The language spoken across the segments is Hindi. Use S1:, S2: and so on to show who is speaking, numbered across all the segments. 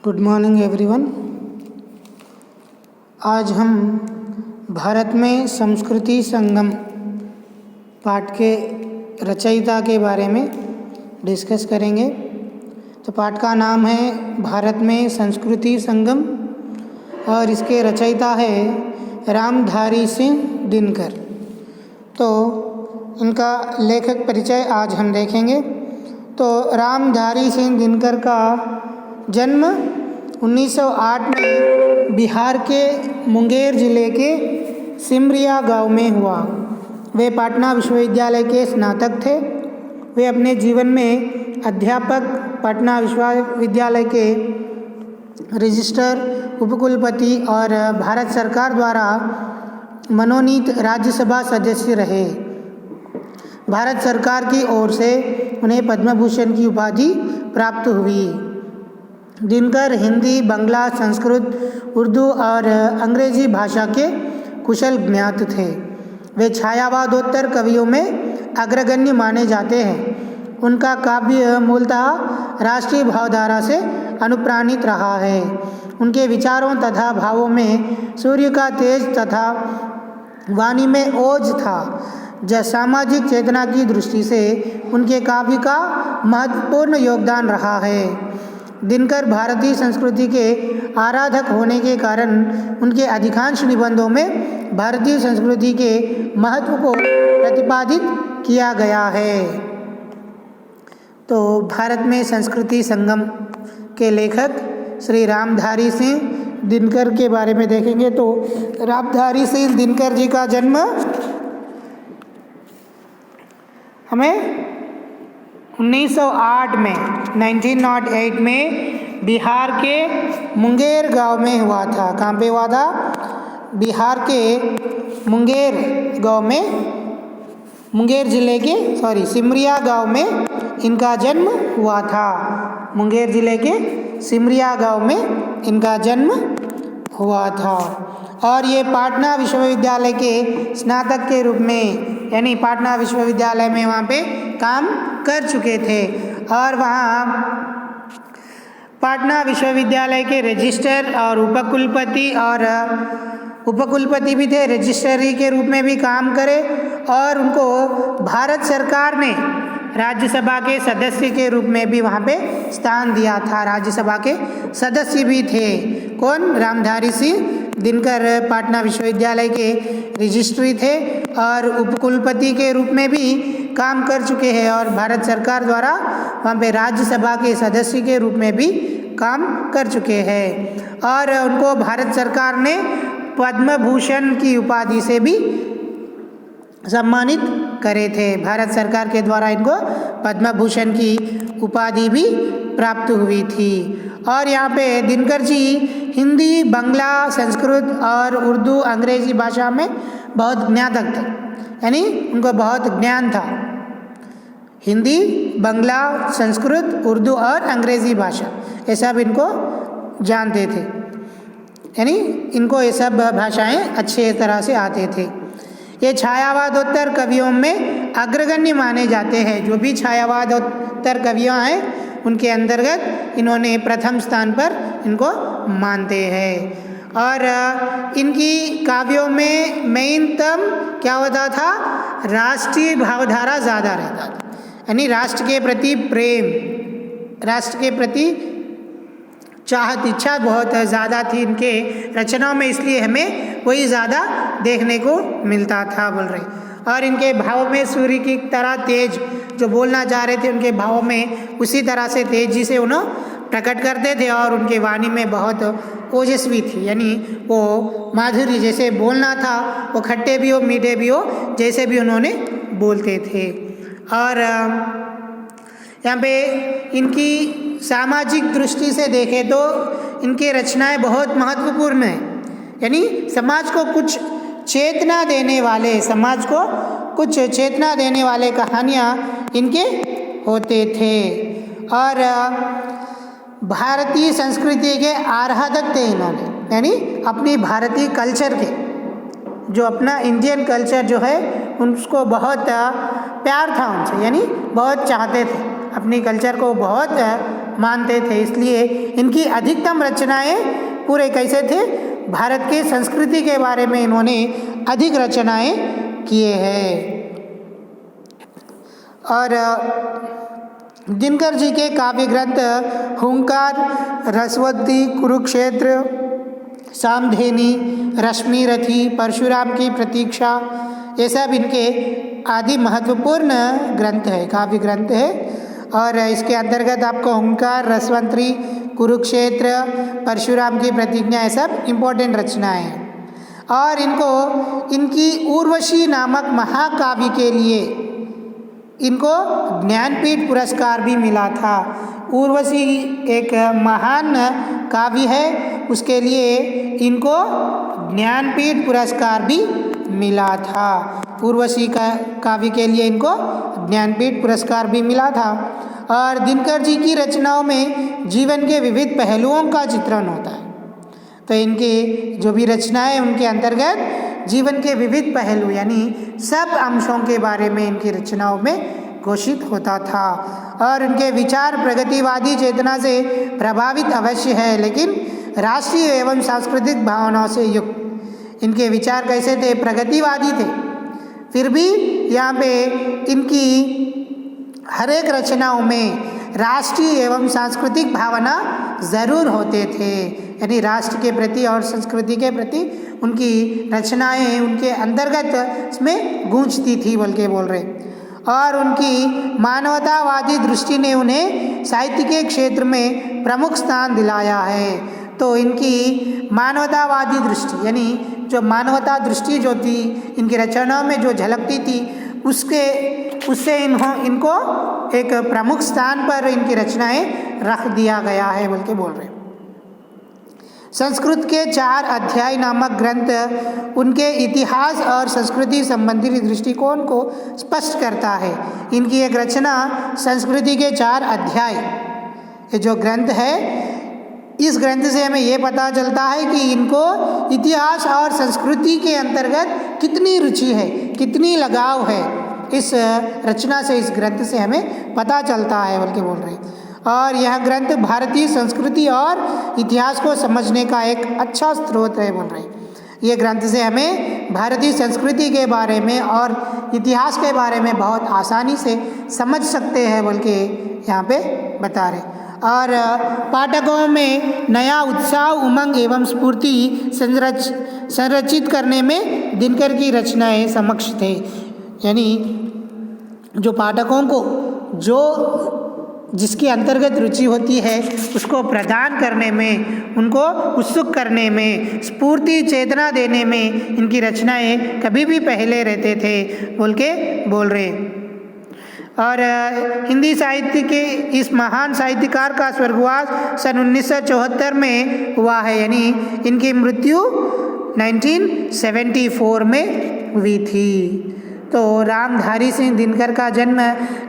S1: Good morning everyone. आज हम भारत में संस्कृति संगम पाठ के रचयिता के बारे में डिस्कस करेंगे। तो पाठ का नाम है भारत में संस्कृति संगम और इसके रचयिता है रामधारी सिंह दिनकर। तो इनका लेखक परिचय आज हम देखेंगे। तो रामधारी सिंह दिनकर का जन्म 1908 में बिहार के मुंगेर जिले के सिमरिया गांव में हुआ। वे पटना विश्वविद्यालय के स्नातक थे। वे अपने जीवन में अध्यापक, पटना विश्वविद्यालय के रजिस्ट्रार, उपकुलपति और भारत सरकार द्वारा मनोनीत राज्यसभा सदस्य रहे। भारत सरकार की ओर से उन्हें पद्म भूषण की उपाधि प्राप्त हुई। दिनकर हिंदी, बांग्ला, संस्कृत, उर्दू और अंग्रेजी भाषा के कुशल ज्ञात थे। वे छायावादोत्तर कवियों में अग्रगण्य माने जाते हैं। उनका काव्य मूलतः राष्ट्रीय भावधारा से अनुप्राणित रहा है। उनके विचारों तथा भावों में सूर्य का तेज तथा वाणी में ओज था। जो सामाजिक चेतना की दृष्टि से उनके काव्य का महत्वपूर्ण योगदान रहा है। दिनकर भारतीय संस्कृति के आराधक होने के कारण उनके अधिकांश निबंधों में भारतीय संस्कृति के महत्व को प्रतिपादित किया गया है। तो भारत में संस्कृति संगम के लेखक श्री रामधारी सिंह दिनकर के बारे में देखेंगे। तो रामधारी सिंह दिनकर जी का जन्म हमें 1908 में बिहार के मुंगेर गांव में हुआ था। कहाँ पे हुआ था? बिहार के मुंगेर गांव में, मुंगेर जिले के सिमरिया गांव में इनका जन्म हुआ था। मुंगेर जिले के सिमरिया गांव में इनका जन्म हुआ था। और ये पटना विश्वविद्यालय के स्नातक के रूप में, यानी पटना विश्वविद्यालय में वहाँ पे काम कर चुके थे। और वहाँ पटना विश्वविद्यालय के रजिस्ट्रार और उपकुलपति भी थे। रजिस्ट्रारी के रूप में भी काम करे और उनको भारत सरकार ने राज्यसभा के सदस्य के रूप में भी वहाँ पे स्थान दिया था। राज्यसभा के सदस्य भी थे। कौन? रामधारी सिंह दिनकर पटना विश्वविद्यालय के रजिस्ट्री थे और उपकुलपति के रूप में भी काम कर चुके हैं और भारत सरकार द्वारा वहाँ पे राज्यसभा के सदस्य के रूप में भी काम कर चुके हैं। और उनको भारत सरकार ने पद्म भूषण की उपाधि से भी सम्मानित करे थे। भारत सरकार के द्वारा इनको पद्म भूषण की उपाधि भी प्राप्त हुई थी। और यहाँ पे दिनकर जी हिंदी, बांग्ला, संस्कृत और उर्दू, अंग्रेजी भाषा में बहुत ज्ञातक थे, यानी उनको बहुत ज्ञान था। हिंदी, बांग्ला, संस्कृत, उर्दू और अंग्रेजी भाषा ये सब इनको जानते थे, यानी इनको ये सब भाषाएं अच्छे तरह से आते थे। ये छायावादोत्तर कवियों में अग्रगण्य माने जाते हैं। जो भी छायावादोत्तर कवियाँ हैं उनके अंतर्गत इन्होंने प्रथम स्थान पर इनको मानते हैं। और इनकी काव्यों में मेनतम क्या होता था? राष्ट्रीय भावधारा ज़्यादा रहता था, यानी राष्ट्र के प्रति प्रेम, राष्ट्र के प्रति चाहत, इच्छा बहुत ज़्यादा थी इनके रचनाओं में, इसलिए हमें वही ज़्यादा देखने को मिलता था बोल रहे। और इनके भाव में सूर्य की तरह तेज, जो बोलना चाह रहे थे उनके भाव में उसी तरह से तेजी से उन्हें प्रकट करते थे। और उनके वाणी में बहुत ओजस्वी थी, यानी वो माधुर्य, जैसे बोलना था वो खट्टे भी हो मीठे भी हो, जैसे भी उन्होंने बोलते थे। और यहाँ पे इनकी सामाजिक दृष्टि से देखें तो इनकी रचनाएं बहुत महत्वपूर्ण हैं, यानी समाज को कुछ चेतना देने वाले कहानियाँ इनके होते थे। और भारतीय संस्कृति के आराधक थे इन्होंने, यानी अपनी भारतीय कल्चर के, जो अपना इंडियन कल्चर जो है उसको बहुत प्यार था उनसे, यानी बहुत चाहते थे, अपनी कल्चर को बहुत मानते थे, इसलिए इनकी अधिकतम रचनाएं पूरे कैसे थे, भारत के संस्कृति के बारे में इन्होंने अधिक रचनाएं किए हैं। और दिनकर जी के काव्य ग्रंथ हुंकार, रसवती, कुरुक्षेत्र, सामधेनी, रश्मिरथी, परशुराम की प्रतीक्षा, ये सब इनके आदि महत्वपूर्ण ग्रंथ है, काव्य ग्रंथ है। और इसके अंतर्गत आपको हुंकार, रसवंती, कुरुक्षेत्र, परशुराम की प्रतिज्ञा, ये सब इम्पोर्टेंट रचनाएं हैं। और इनको इनकी उर्वशी नामक महाकाव्य के लिए इनको ज्ञानपीठ पुरस्कार भी मिला था। उर्वशी एक महान काव्य है, उसके लिए इनको ज्ञानपीठ पुरस्कार भी मिला था। उर्वशी का काव्य के लिए इनको ज्ञानपीठ पुरस्कार भी मिला था। और दिनकर जी की रचनाओं में जीवन के विविध पहलुओं का चित्रण होता है, तो इनके जो भी रचनाएं उनके अंतर्गत जीवन के विविध पहलू यानी सब अंशों के बारे में इनकी रचनाओं में घोषित होता था। और उनके विचार प्रगतिवादी चेतना से प्रभावित अवश्य है, लेकिन राष्ट्रीय एवं सांस्कृतिक भावनाओं से युक्त। इनके विचार कैसे थे, प्रगतिवादी थे, फिर भी यहाँ पे इनकी हर एक रचनाओं में राष्ट्रीय एवं सांस्कृतिक भावना ज़रूर होते थे, यानी राष्ट्र के प्रति और संस्कृति के प्रति उनकी रचनाएं उनके अंतर्गत इसमें गूंजती थी बल्कि बोल रहे। और उनकी मानवतावादी दृष्टि ने उन्हें साहित्य के क्षेत्र में प्रमुख स्थान दिलाया है। तो इनकी मानवतावादी दृष्टि यानी जो मानवता दृष्टि जो थी इनकी रचनाओं में जो झलकती थी उससे इनको एक प्रमुख स्थान पर इनकी रचनाएं रख दिया गया है बल्कि बोल रहे। संस्कृत के 4 अध्याय नामक ग्रंथ उनके इतिहास और संस्कृति संबंधी दृष्टिकोण को स्पष्ट करता है। इनकी एक रचना संस्कृति के 4 अध्याय ये जो ग्रंथ है, इस ग्रंथ से हमें ये पता चलता है कि इनको इतिहास और संस्कृति के अंतर्गत कितनी रुचि है, कितनी लगाव है। इस रचना से, इस ग्रंथ से हमें पता चलता है बल्कि बोल रहे। और यह ग्रंथ भारतीय संस्कृति और इतिहास को समझने का एक अच्छा स्रोत है बोल रहे। ये ग्रंथ से हमें भारतीय संस्कृति के बारे में और इतिहास के बारे में बहुत आसानी से समझ सकते हैं बल्कि यहाँ पे बता रहे। और पाठकों में नया उत्साह, उमंग एवं स्फूर्ति संरचित करने में दिनकर की रचनाएं समक्ष थे। यानी जो पाठकों को जो जिसके अंतर्गत रुचि होती है उसको प्रदान करने में, उनको उत्सुक करने में, स्फूर्ति चेतना देने में इनकी रचनाएं कभी भी पहले रहते थे बोल रहे। और हिंदी साहित्य के इस महान साहित्यकार का स्वर्गवास सन 1974 में हुआ है, यानी इनकी मृत्यु 1974 में हुई थी। तो रामधारी सिंह दिनकर का जन्म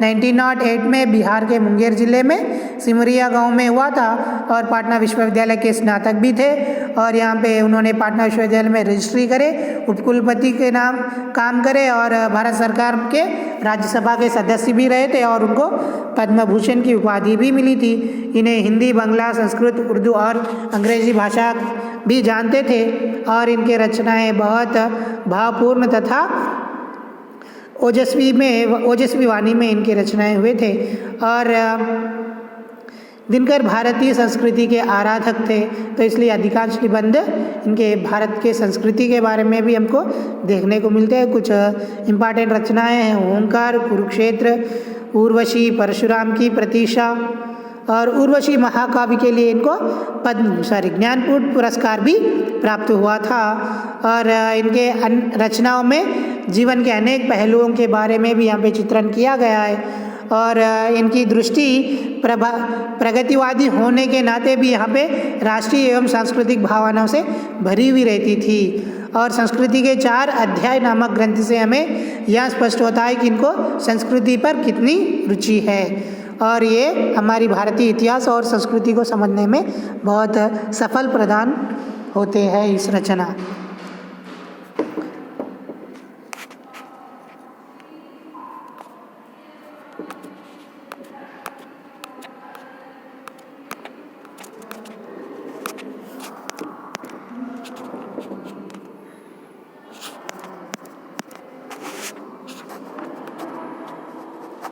S1: 1908 में बिहार के मुंगेर जिले में सिमरिया गांव में हुआ था और पटना विश्वविद्यालय के स्नातक भी थे। और यहाँ पे उन्होंने पटना विश्वविद्यालय में रजिस्ट्री करे, उपकुलपति के नाम काम करे और भारत सरकार के राज्यसभा के सदस्य भी रहे थे और उनको पद्म भूषण की उपाधि भी मिली थी। इन्हें हिंदी, बांग्ला, संस्कृत, उर्दू और अंग्रेजी भाषा भी जानते थे और इनके रचनाएँ बहुत भावपूर्ण तथा ओजस्वी वाणी में इनकी रचनाएं हुए थे। और दिनकर भारतीय संस्कृति के आराधक थे, तो इसलिए अधिकांश निबंध इनके भारत के संस्कृति के बारे में भी हमको देखने को मिलते हैं। कुछ इम्पॉर्टेंट रचनाएं हैं ओंकार, कुरुक्षेत्र, उर्वशी, परशुराम की प्रतीक्षा। और उर्वशी महाकाव्य के लिए इनको ज्ञानपीठ पुरस्कार भी प्राप्त हुआ था। और इनके रचनाओं में जीवन के अनेक पहलुओं के बारे में भी यहाँ पे चित्रण किया गया है। और इनकी दृष्टि प्रगतिवादी होने के नाते भी यहाँ पे राष्ट्रीय एवं सांस्कृतिक भावनाओं से भरी हुई रहती थी। और संस्कृति के 4 अध्याय नामक ग्रंथ से हमें यह स्पष्ट होता है कि इनको संस्कृति पर कितनी रुचि है और ये हमारी भारतीय इतिहास और संस्कृति को समझने में बहुत सफल प्रदान होते हैं इस रचना।